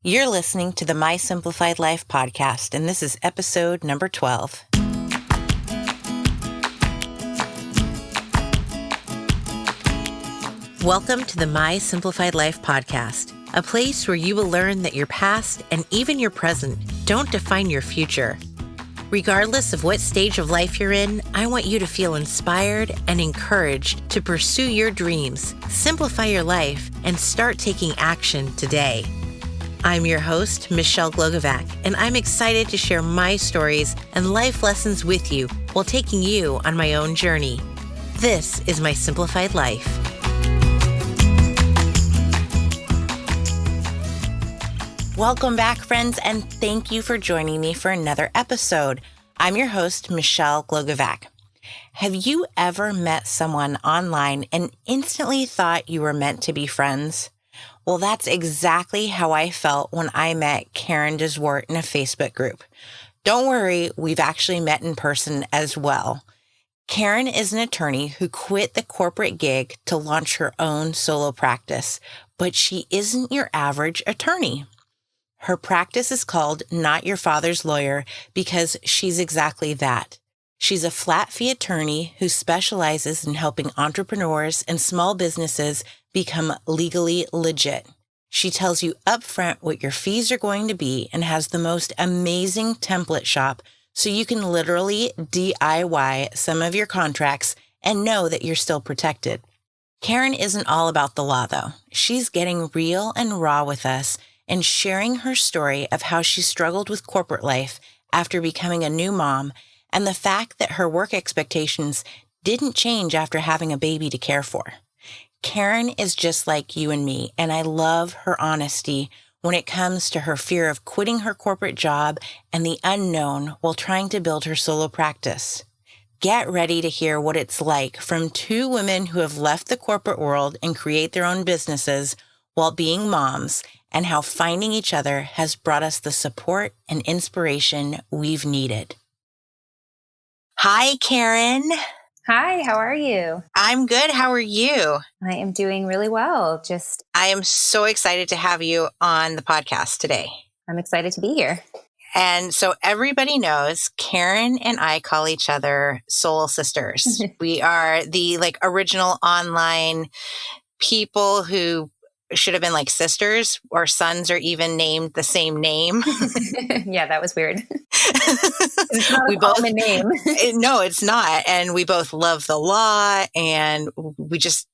You're listening to the My Simplified Life podcast, and this is episode number 12. Welcome to the My Simplified Life podcast, a place where you will learn that your past and even your present don't define your future. Regardless of what stage of life you're in, I want you to feel inspired and encouraged to pursue your dreams, simplify your life, and start taking action today. I'm your host, Michelle Glogovac, and I'm excited to share my stories and life lessons with you while taking you on my own journey. This is My Simplified Life. Welcome back, friends, and thank you for joining me for another episode. I'm your host, Michelle Glogovac. Have you ever met someone online and instantly thought you were meant to be friends? Well, that's exactly how I felt when I met Keren Zwart in a Facebook group. Don't worry, we've actually met in person as well. Keren is an attorney who quit the corporate gig to launch her own solo practice, but she isn't your average attorney. Her practice is called Not Your Father's Lawyer because she's exactly that. She's a flat fee attorney who specializes in helping entrepreneurs and small businesses become legally legit. She tells you upfront what your fees are going to be and has the most amazing template shop so you can literally DIY some of your contracts and know that you're still protected. Keren isn't all about the law, though. She's getting real and raw with us and sharing her story of how she struggled with corporate life after becoming a new mom and the fact that her work expectations didn't change after having a baby to care for. Keren is just like you and me, and I love her honesty when it comes to her fear of quitting her corporate job and the unknown while trying to build her solo practice. Get ready to hear what it's like from two women who have left the corporate world and create their own businesses while being moms, and how finding each other has brought us the support and inspiration we've needed. Hi, Keren. Hi, how are you? I'm good. How are you? I am doing really well. I am so excited to have you on the podcast today. I'm excited to be here. And so everybody knows Keren and I call each other soul sisters. We are the original online people who should have been like sisters, or sons are even named the same name. Yeah, that was weird. It's not a common name. No, it's not. And we both love the law, and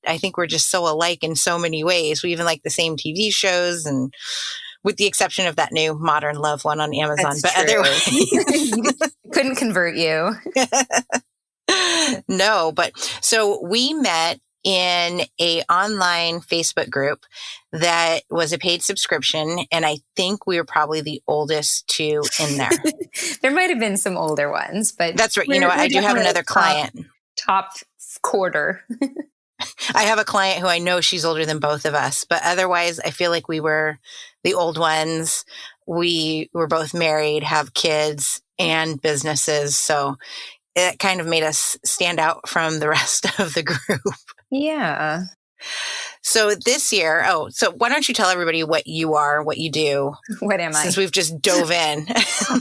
I think we're just so alike in so many ways. We even like the same TV shows, and with the exception of that new Modern Love one on Amazon. That's true. Otherwise couldn't convert you. No, but so we met in a online Facebook group that was a paid subscription. And I think we were probably the oldest two in there. There might have been some older ones, but that's right. You know what? I do have another client. Top quarter. I have a client who I know she's older than both of us, but otherwise I feel like we were the old ones. We were both married, have kids and businesses. So it kind of made us stand out from the rest of the group. Yeah. So this year, so why don't you tell everybody what you are, what you do? What am I? Since we've just dove in.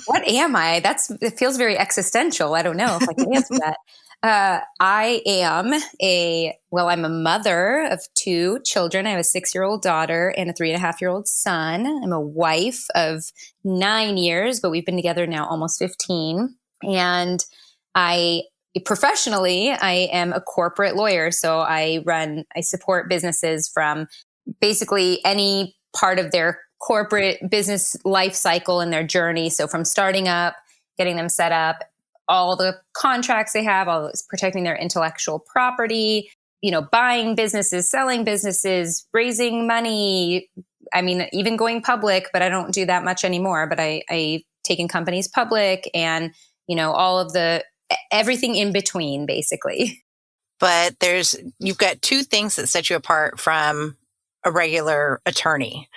What am I? It feels very existential. I don't know if I can answer that. I am I'm a mother of two children. I have a 6-year-old daughter and a 3.5-year-old son. I'm a wife of 9 years, but we've been together now almost 15. And professionally, I am a corporate lawyer. So I support businesses from basically any part of their corporate business life cycle and their journey. So from starting up, getting them set up, all the contracts they have, protecting their intellectual property, buying businesses, selling businesses, raising money. I mean, even going public, but I don't do that much anymore. But I've taken companies public and, all of everything in between, basically. But you've got two things that set you apart from a regular attorney.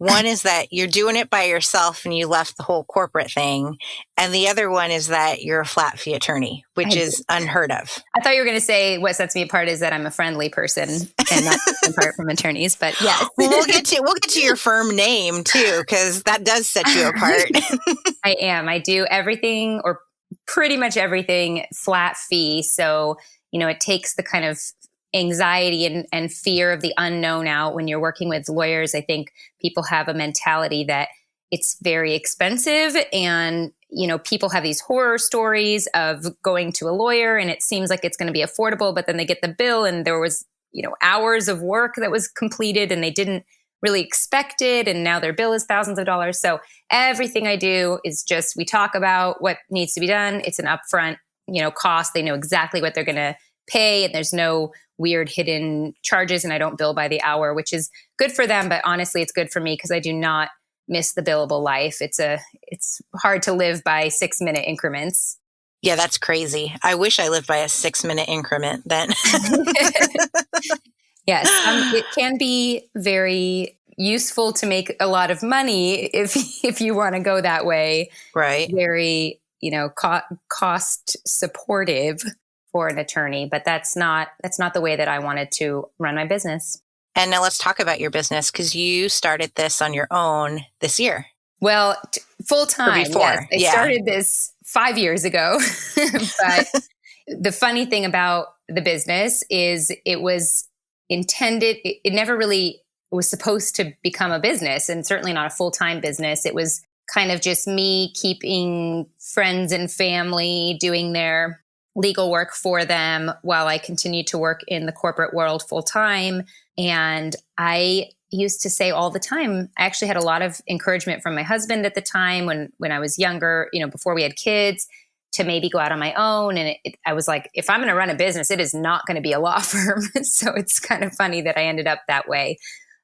One is that you're doing it by yourself and you left the whole corporate thing. And the other one is that you're a flat fee attorney, which is unheard of. I thought you were going to say what sets me apart is that I'm a friendly person and that sets me apart from attorneys, but yes. Well, we'll get to your firm name too, because that does set you apart. I am. I do everything, or pretty much everything, flat fee. So, it takes the kind of anxiety and fear of the unknown out. When you're working with lawyers, I think people have a mentality that it's very expensive, and people have these horror stories of going to a lawyer and it seems like it's going to be affordable, but then they get the bill and there was hours of work that was completed and they didn't really expect it, and now their bill is thousands of dollars. So everything I do is just, we talk about what needs to be done. It's an upfront cost. They know exactly what they're going to pay, and there's no weird hidden charges, and I don't bill by the hour, which is good for them. But honestly, it's good for me because I do not miss the billable life. It's hard to live by 6-minute increments. Yeah, that's crazy. I wish I lived by a 6-minute increment then. Yes, it can be very useful to make a lot of money if you want to go that way. Right. Very, cost supportive for an attorney, but that's not the way that I wanted to run my business. And now let's talk about your business, because you started this on your own this year. Well, full time. Before. Yes. I started this 5 years ago, but the funny thing about the business is it was intended. It never really was supposed to become a business, and certainly not a full-time business. It was kind of just me keeping friends and family doing their legal work for them while I continued to work in the corporate world full time. And I used to say all the time, I actually had a lot of encouragement from my husband at the time when I was younger, before we had kids, to maybe go out on my own. And I was like, if I'm going to run a business, it is not going to be a law firm. So it's kind of funny that I ended up that way.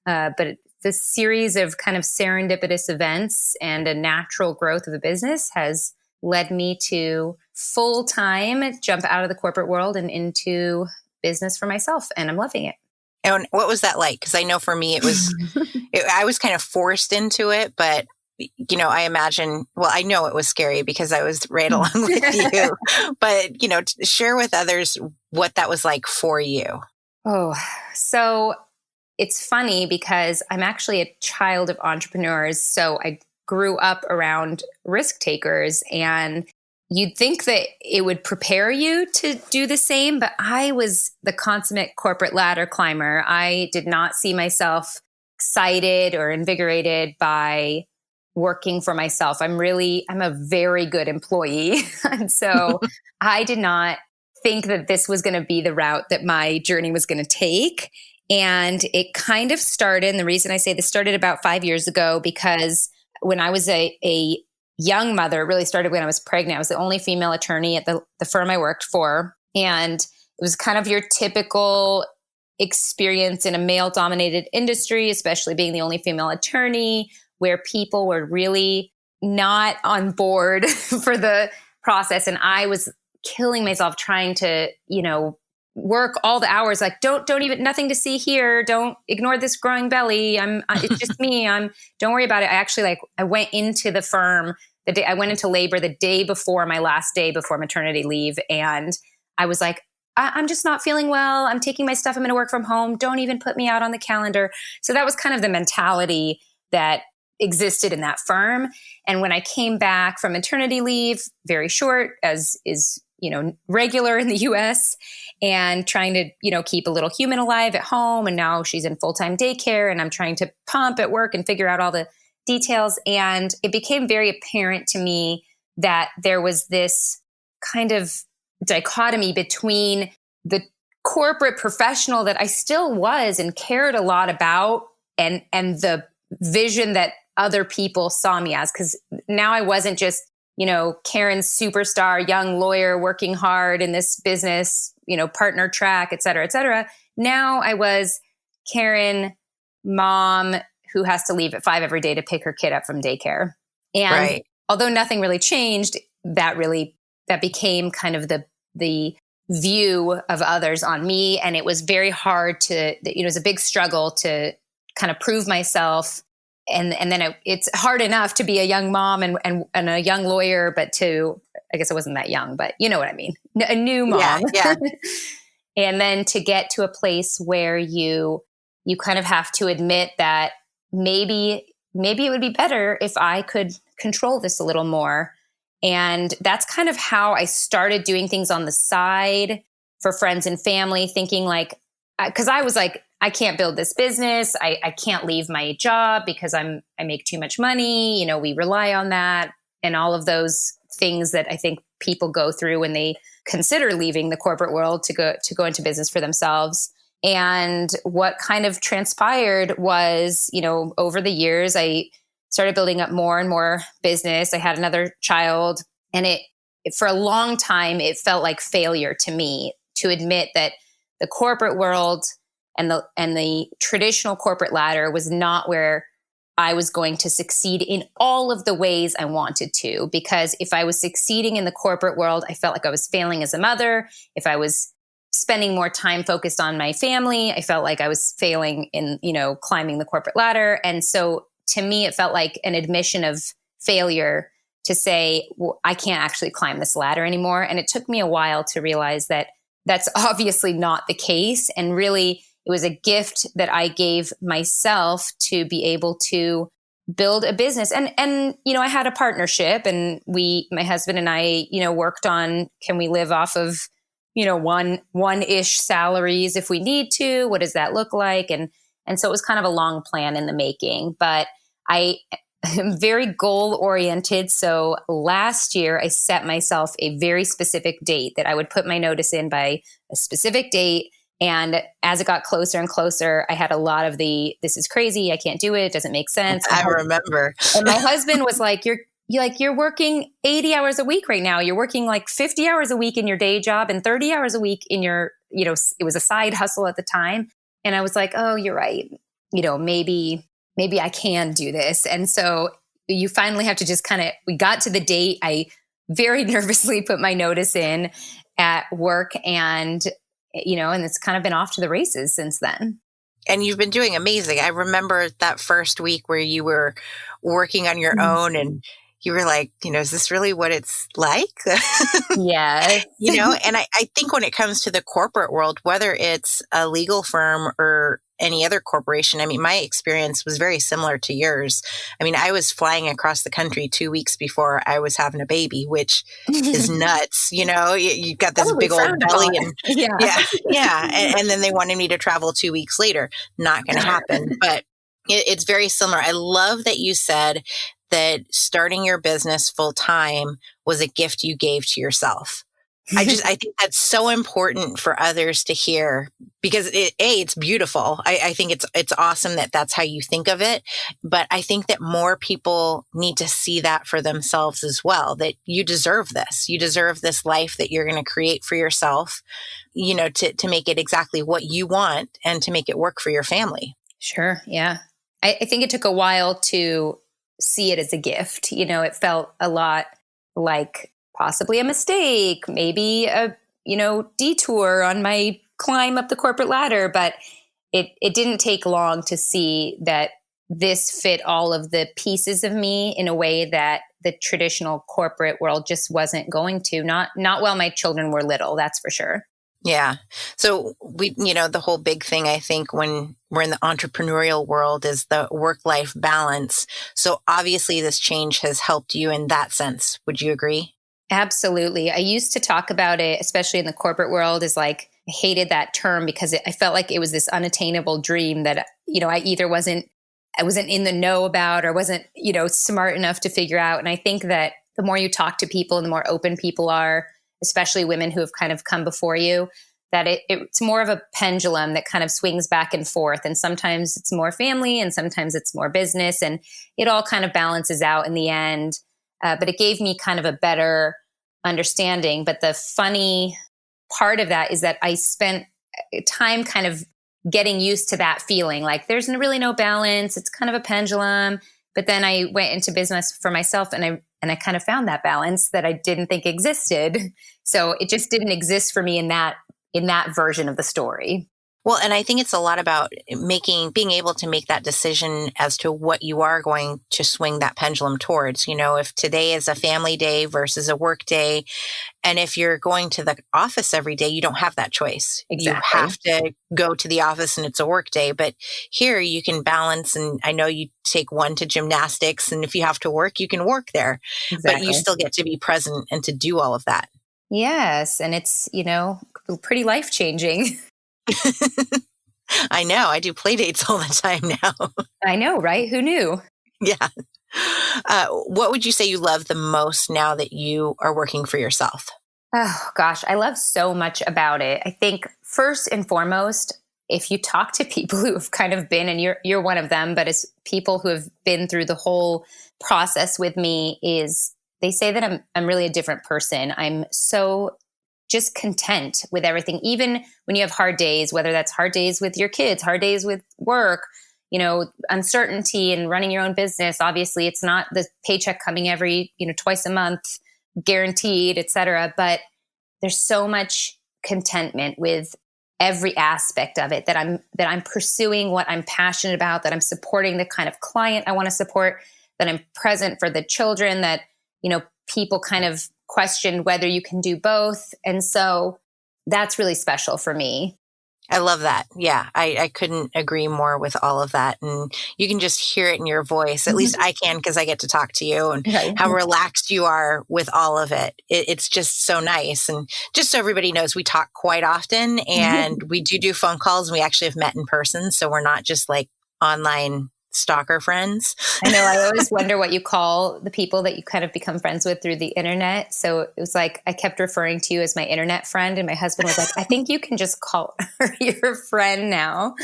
But the series of kind of serendipitous events and a natural growth of the business has led me to full-time jump out of the corporate world and into business for myself. And I'm loving it. And what was that like? Because I know for me, I was kind of forced into it, but I imagine, I know it was scary because I was right along with you, but, share with others what that was like for you. Oh, so it's funny because I'm actually a child of entrepreneurs. So I grew up around risk takers, and you'd think that it would prepare you to do the same, but I was the consummate corporate ladder climber. I did not see myself excited or invigorated by working for myself. I'm a very good employee. And so I did not think that this was going to be the route that my journey was going to take. And it kind of started, and the reason I say this started about 5 years ago, because when I was a young mother, it really started when I was pregnant. I was the only female attorney at the firm I worked for. And it was kind of your typical experience in a male-dominated industry, especially being the only female attorney, where people were really not on board for the process. And I was killing myself trying to, work all the hours. Like, don't even, nothing to see here. Don't ignore this growing belly. It's just me. Don't worry about it. I actually I went into the firm the day I went into labor the day before my last day before maternity leave. And I was like, I'm just not feeling well. I'm taking my stuff. I'm going to work from home. Don't even put me out on the calendar. So that was kind of the mentality that existed in that firm. And when I came back from maternity leave, very short, as is, regular in the US, and trying to, keep a little human alive at home. And now she's in full-time daycare, and I'm trying to pump at work and figure out all the details. And it became very apparent to me that there was this kind of dichotomy between the corporate professional that I still was and cared a lot about, and the vision that other people saw me as. Because now I wasn't just, Keren's superstar, young lawyer working hard in this business, partner track, et cetera, et cetera. Now I was Keren, mom who has to leave at 5 every day to pick her kid up from daycare. And although nothing really changed, that became kind of the view of others on me. And it was very hard it was a big struggle to kind of prove myself and then it's hard enough to be a young mom and a young lawyer, but I guess I wasn't that young, but you know what I mean? A new mom. Yeah. And then to get to a place where you kind of have to admit that maybe it would be better if I could control this a little more. And that's kind of how I started doing things on the side for friends and family, thinking like, because I was like, I can't build this business. I can't leave my job because I make too much money. We rely on that, and all of those things that I think people go through when they consider leaving the corporate world to go into business for themselves. And what kind of transpired was, over the years, I started building up more and more business. I had another child, and it for a long time, it felt like failure to me to admit that the corporate world and the traditional corporate ladder was not where I was going to succeed in all of the ways I wanted to. Because if I was succeeding in the corporate world, I felt like I was failing as a mother. If I was spending more time focused on my family, I felt like I was failing in, climbing the corporate ladder. And so to me, it felt like an admission of failure to say, well, I can't actually climb this ladder anymore. And it took me a while to realize that that's obviously not the case. And really, it was a gift that I gave myself to be able to build a business. And I had a partnership, and my husband and I, worked on, can we live off of, one-ish salaries if we need to? What does that look like? And so it was kind of a long plan in the making, but I am very goal oriented. So last year I set myself a very specific date that I would put my notice in by a specific date. And as it got closer and closer, I had a lot of this is crazy. I can't do it. It doesn't make sense. I remember. And my husband was like, you're working 80 hours a week right now. You're working like 50 hours a week in your day job and 30 hours a week in your, it was a side hustle at the time. And I was like, oh, you're right. Maybe I can do this. And so you finally have to just we got to the date. I very nervously put my notice in at work, and it's kind of been off to the races since then. And you've been doing amazing. I remember that first week where you were working on your own, and you were like, is this really what it's like? Yeah. And I think when it comes to the corporate world, whether it's a legal firm or any other corporation, my experience was very similar to yours. I was flying across the country 2 weeks before I was having a baby, which is nuts. You've got this big old belly, and yeah. And then they wanted me to travel 2 weeks later. Not going to happen. But it's very similar. I love that you said that starting your business full time was a gift you gave to yourself. I think that's so important for others to hear, because it's beautiful. I think it's awesome that that's how you think of it. But I think that more people need to see that for themselves as well, that you deserve this. You deserve this life that you're going to create for yourself, to make it exactly what you want and to make it work for your family. Sure. Yeah. I think it took a while to see it as a gift. It felt a lot like possibly a mistake, maybe a, detour on my climb up the corporate ladder. But it didn't take long to see that this fit all of the pieces of me in a way that the traditional corporate world just wasn't going to, not while my children were little, that's for sure. Yeah. So the whole big thing, I think, when we're in the entrepreneurial world is the work-life balance. So obviously this change has helped you in that sense. Would you agree? Absolutely. I used to talk about it, especially in the corporate world, is like, I hated that term because I felt like it was this unattainable dream that, I wasn't in the know about, or wasn't, smart enough to figure out. And I think that the more you talk to people and the more open people are, especially women who have kind of come before you, that it's more of a pendulum that kind of swings back and forth. And sometimes it's more family and sometimes it's more business, and it all kind of balances out in the end. But it gave me kind of a better understanding. But the funny part of that is that I spent time kind of getting used to that feeling like there's really no balance. It's kind of a pendulum. But then I went into business for myself, and I kind of found that balance that I didn't think existed. So it just didn't exist for me in that version of the story. Well, and I think it's a lot about being able to make that decision as to what you are going to swing that pendulum towards. If today is a family day versus a work day, and if you're going to the office every day, you don't have that choice. You Exactly. have to go to the office and it's a work day. But here you can balance. And I know you take one to gymnastics, and if you have to work, you can work there, but you Exactly. still get to be present and to do all of that. Yes. And it's, pretty life changing. I know. I do play dates all the time now. I know, right? Who knew? Yeah. What would you say you love the most now that you are working for yourself? Oh gosh, I love so much about it. I think first and foremost, if you talk to people who have kind of been, and you're one of them, but it's people who have been through the whole process with me, is they say that I'm really a different person. I'm so just content with everything, even when you have hard days, whether that's hard days with your kids, hard days with work, uncertainty and running your own business. Obviously, it's not the paycheck coming every, twice a month, guaranteed, et cetera. But there's so much contentment with every aspect of it, that I'm pursuing what I'm passionate about, that I'm supporting the kind of client I want to support, that I'm present for the children, that, people kind of question whether you can do both. And so that's really special for me. I love that. Yeah, I couldn't agree more with all of that. And you can just hear it in your voice. At least I can, because I get to talk to you, and Right. how relaxed you are with all of it. It's just so nice. And just so everybody knows, we talk quite often, and we do phone calls, and we actually have met in person. So we're not just like online stalker friends. I know. I always wonder what you call the people that you kind of become friends with through the internet. So it was like, I kept referring to you as my internet friend. And my husband was like, I think you can just call her your friend now.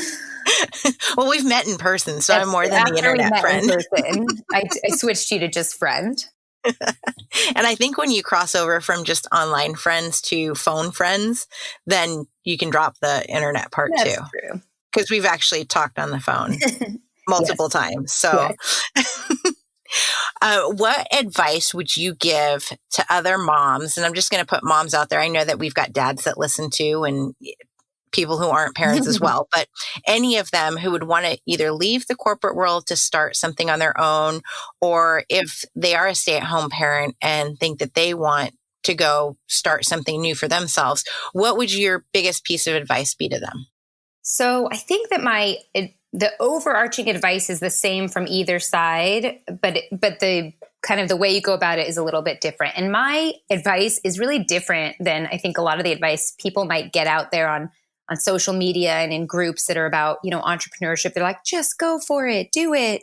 Well, we've met in person, so I'm more than the After we internet met in friend. person, I switched you to just friend. And I think when you cross over from just online friends to phone friends, then you can drop the internet part That's too, true. because we've actually talked on the phone multiple Yes. times. So, Yes. what advice would you give to other moms? And I'm just going to put moms out there. I know that we've got dads that listen to, and people who aren't parents as well, but any of them who would want to either leave the corporate world to start something on their own, or if they are a stay-at-home parent and think that they want to go start something new for themselves, what would your biggest piece of advice be to them? So I think that the overarching advice is the same from either side, but the kind of the way you go about it is a little bit different. And my advice is really different than I think a lot of the advice people might get out there on social media and in groups that are about, entrepreneurship. They're like, just go for it, do it,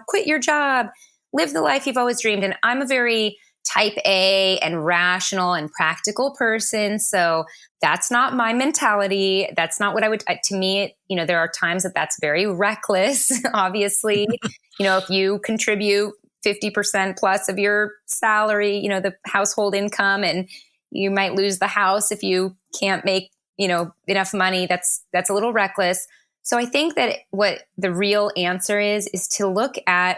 quit your job, live the life you've always dreamed. And I'm a very type A and rational and practical person. So that's not my mentality. That's not what I would, to me, there are times that that's very reckless, obviously. If you contribute 50% plus of your salary, the household income, and you might lose the house if you can't make, enough money, that's a little reckless. So I think that what the real answer is to look at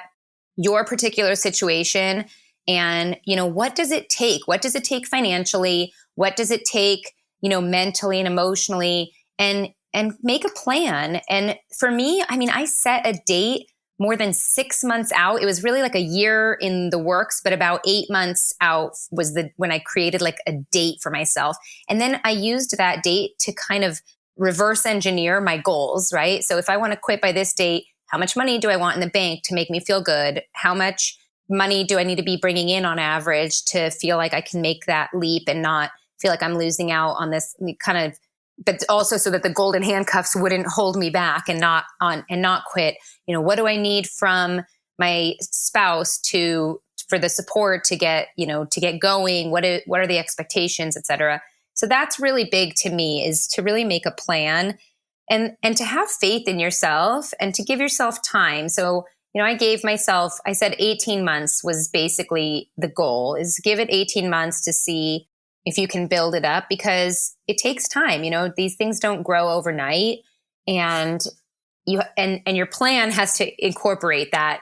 your particular situation and, what does it take? What does it take financially? What does it take, mentally and emotionally, and make a plan. And for me, I set a date more than 6 months out. It was really like a year in the works, but about 8 months out was when I created like a date for myself. And then I used that date to kind of reverse engineer my goals, right? So if I want to quit by this date, how much money do I want in the bank to make me feel good? How much money do I need to be bringing in on average to feel like I can make that leap and not feel like I'm losing out on this kind of, but also so that the golden handcuffs wouldn't hold me back and not quit. What do I need from my spouse for the support to get going? What are the expectations, et cetera? So that's really big to me, is to really make a plan and to have faith in yourself and to give yourself time. So, I said 18 months was basically the goal, is give it 18 months to see if you can build it up, because it takes time. These things don't grow overnight, and your plan has to incorporate that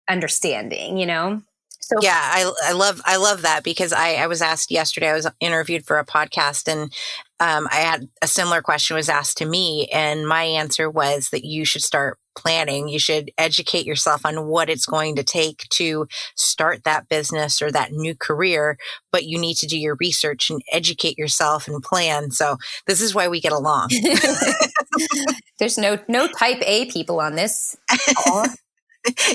understanding, So Yeah, I love that because I was asked yesterday, I was interviewed for a podcast, and I had a similar question was asked to me, and my answer was that you should start planning. You should educate yourself on what it's going to take to start that business or that new career, but you need to do your research and educate yourself and plan. So this is why we get along. there's no type A people on this call.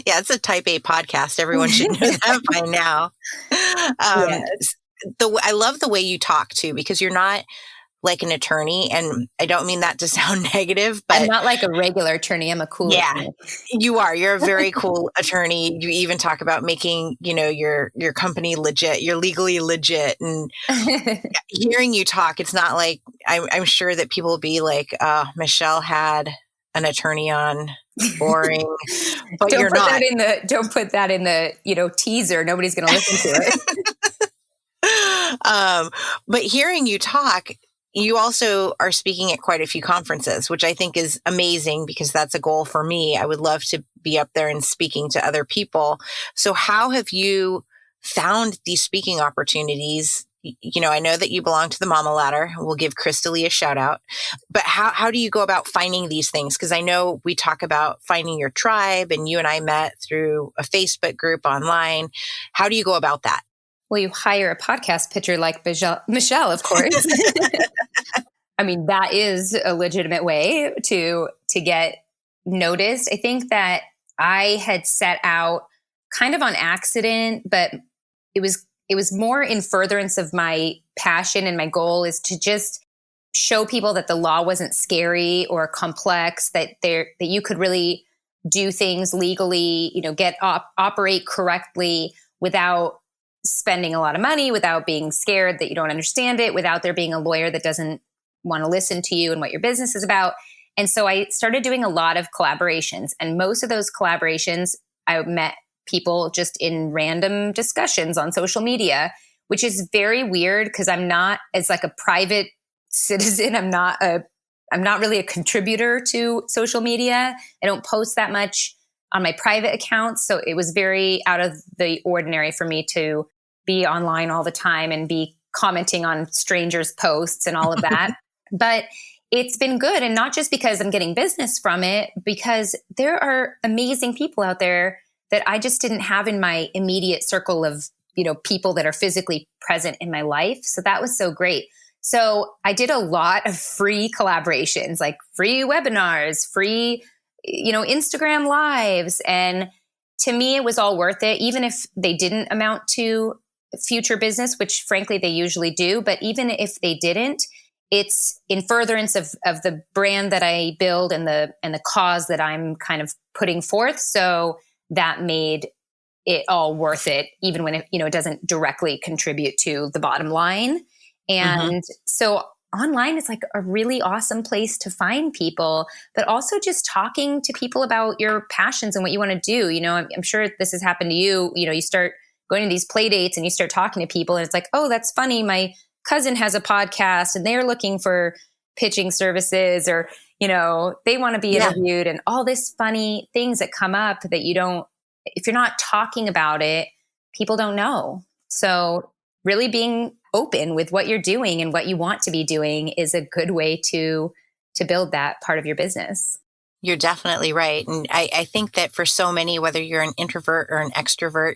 Yeah, it's a type A podcast. Everyone should know that by now. Yes. I love the way you talk too, because you're not like an attorney, and I don't mean that to sound negative, I'm but not like a regular attorney. I'm a cool attorney. you are. You're a very cool attorney. You even talk about making, your company legit. You're legally legit, and hearing you talk, it's not like I'm sure that people will be like, Michelle had an attorney on. Boring, but you're not. Don't put that in the teaser. Nobody's going to listen to it. But hearing you talk, you also are speaking at quite a few conferences, which I think is amazing because that's a goal for me. I would love to be up there and speaking to other people. So how have you found these speaking opportunities? I know that you belong to the Mama Ladder. We'll give Crystalie a shout out. But how do you go about finding these things? Because I know we talk about finding your tribe, and you and I met through a Facebook group online. How do you go about that? Well, you hire a podcast pitcher like Michelle, of course. I mean, that is a legitimate way to get noticed. I think that I had set out kind of on accident, but it was more in furtherance of my passion, and my goal is to just show people that the law wasn't scary or complex, that you could really do things legally, operate correctly without spending a lot of money, without being scared that you don't understand it, without there being a lawyer that doesn't want to listen to you and what your business is about. And so I started doing a lot of collaborations, and most of those collaborations I met people just in random discussions on social media, which is very weird because I'm not, as like a private citizen, I'm not really a contributor to social media. I don't post that much on my private accounts. So it was very out of the ordinary for me to be online all the time and be commenting on strangers' posts and all of that. But it's been good. And not just because I'm getting business from it, because there are amazing people out there that I just didn't have in my immediate circle of, people that are physically present in my life. So that was so great. So I did a lot of free collaborations, like free webinars, free, Instagram lives. And to me, it was all worth it, even if they didn't amount to future business, which frankly they usually do. But even if they didn't, it's in furtherance of the brand that I build and the cause that I'm kind of putting forth. So that made it all worth it, even when it doesn't directly contribute to the bottom line. And so online is like a really awesome place to find people, but also just talking to people about your passions and what you want to do. I'm sure this has happened to you. You start going to these play dates and you start talking to people, and it's like, oh, that's funny. My cousin has a podcast and they're looking for pitching services, or, they want to be interviewed, and all this funny things that come up that if you're not talking about it, people don't know. So really being open with what you're doing and what you want to be doing is a good way to build that part of your business. You're definitely right. And I think that for so many, whether you're an introvert or an extrovert,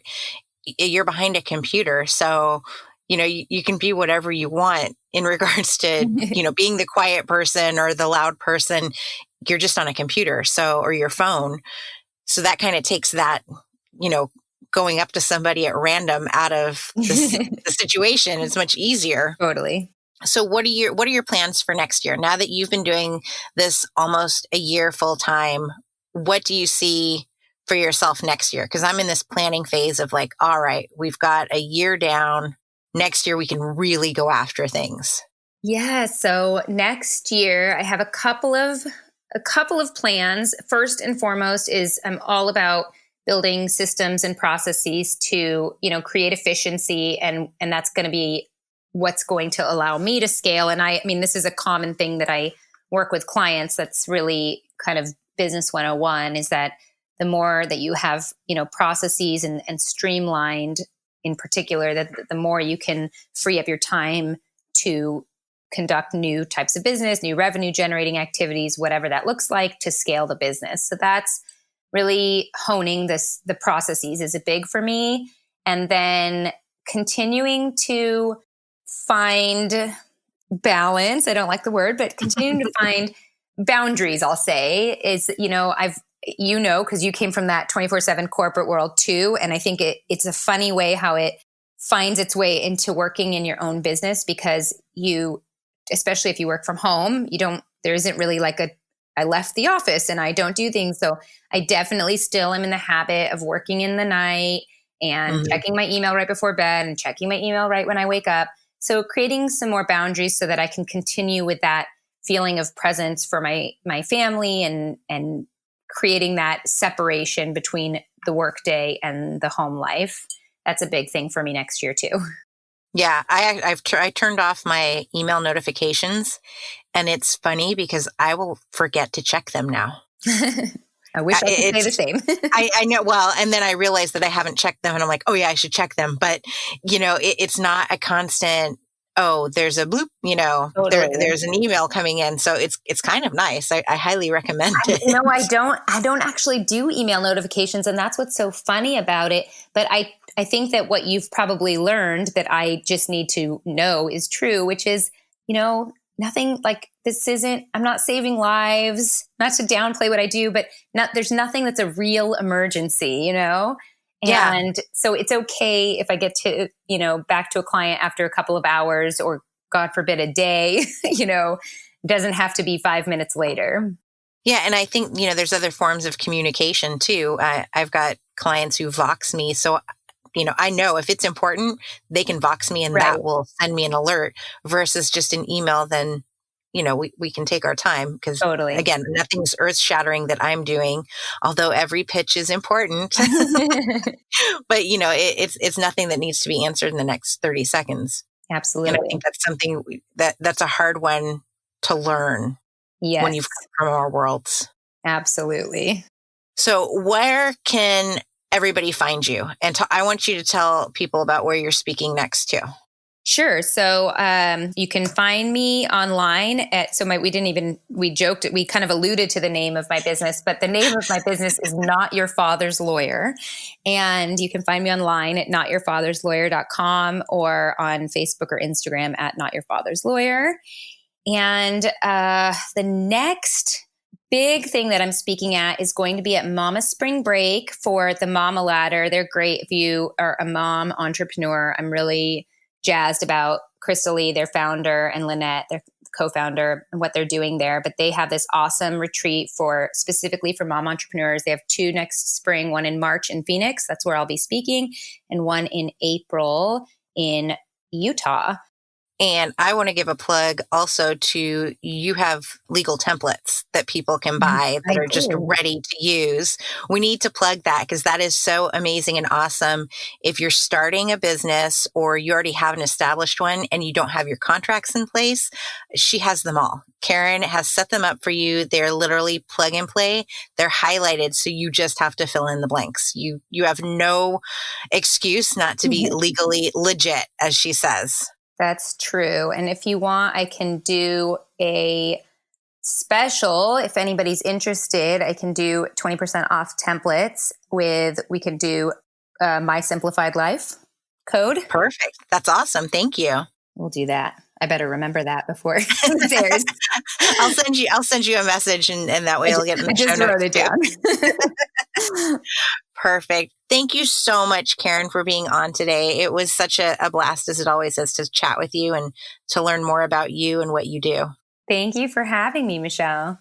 you're behind a computer. So, you can be whatever you want in regards to, being the quiet person or the loud person. You're just on a computer. So, or your phone. So that kind of takes that, going up to somebody at random out of the situation. It's much easier. Totally. So what are your plans for next year? Now that you've been doing this almost a year full time, what do you see for yourself next year? Because I'm in this planning phase of like, all right, we've got a year down. Next year we can really go after things. Yeah. So next year I have a couple of plans. First and foremost is I'm all about building systems and processes to, create efficiency. And that's going to be what's going to allow me to scale. And I mean, this is a common thing that I work with clients. That's really kind of business 101, is that the more that you have, processes and streamlined in particular, that the more you can free up your time to conduct new types of business, new revenue generating activities, whatever that looks like, to scale the business. So that's really honing the processes is a big for me. And then continuing to find balance. I don't like the word, but continuing to find boundaries, I'll say, is, because you came from that 24/7 corporate world too. And I think it's a funny way how it finds its way into working in your own business, because especially if you work from home, there isn't really like I left the office and I don't do things. So I definitely still am in the habit of working in the night and checking my email right before bed and checking my email right when I wake up. So creating some more boundaries so that I can continue with that feeling of presence for my family and creating that separation between the workday and the home life. That's a big thing for me next year too. Yeah, I turned off my email notifications, and it's funny because I will forget to check them now. I wish I could say the same. I know. Well, and then I realized that I haven't checked them, and I'm like, oh yeah, I should check them. But it's not a constant. Oh, there's a bloop. Totally. There's an email coming in, so it's kind of nice. I highly recommend it. No, I don't actually do email notifications, and that's what's so funny about it. But I think that what you've probably learned that I just need to know is true, which is, nothing like this I'm not saving lives, not to downplay what I do, but there's nothing that's a real emergency, And Yeah. so it's okay if I get to, back to a client after a couple of hours or God forbid a day, it doesn't have to be 5 minutes later. Yeah. And I think, there's other forms of communication too. I've got clients who Vox me. So, I know if it's important, they can Vox me and that will send me an alert versus just an email. Then, we can take our time because totally. Again, nothing's earth shattering that I'm doing, although every pitch is important, but it's nothing that needs to be answered in the next 30 seconds. Absolutely. And I think that's something that's a hard one to learn when you've come from our worlds. Absolutely. So where can everybody find you? And I want you to tell people about where you're speaking next too. Sure. So you can find me online we joked, we kind of alluded to the name of my business, but the name of my business is Not Your Father's Lawyer. And you can find me online at notyourfatherslawyer.com or on Facebook or Instagram at Not Your Father's Lawyer. And the next big thing that I'm speaking at is going to be at Mama Spring Break for the Mama Ladder. They're great if you are a mom entrepreneur. I'm really jazzed about Crystal Lee, their founder, and Lynette, their co-founder, and what they're doing there. But they have this awesome retreat specifically for mom entrepreneurs. They have 2 next spring, one in March in Phoenix. That's where I'll be speaking, and one in April in Utah. And I want to give a plug also to, you have legal templates that people can buy that are just ready to use. We need to plug that because that is so amazing and awesome. If you're starting a business or you already have an established one and you don't have your contracts in place, she has them all. Keren has set them up for you. They're literally plug and play. They're highlighted. So you just have to fill in the blanks. You have no excuse not to be legally legit, as she says. That's true. And if you want, I can do a special. If anybody's interested, I can do 20% off templates we could do My Simplified Life code. Perfect. That's awesome. Thank you. We'll do that. I better remember that before it airs. I'll send you a message and that way I'll get in the show notes. I just wrote it down. Perfect. Thank you so much, Keren, for being on today. It was such a blast, as it always is, to chat with you and to learn more about you and what you do. Thank you for having me, Michelle.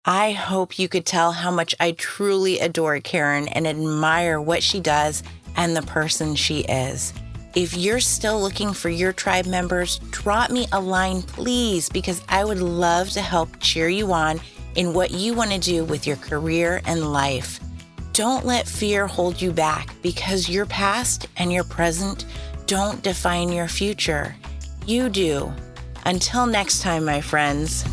I hope you could tell how much I truly adore Keren and admire what she does and the person she is. If you're still looking for your tribe members, drop me a line, please, because I would love to help cheer you on in what you want to do with your career and life. Don't let fear hold you back, because your past and your present don't define your future. You do. Until next time, my friends.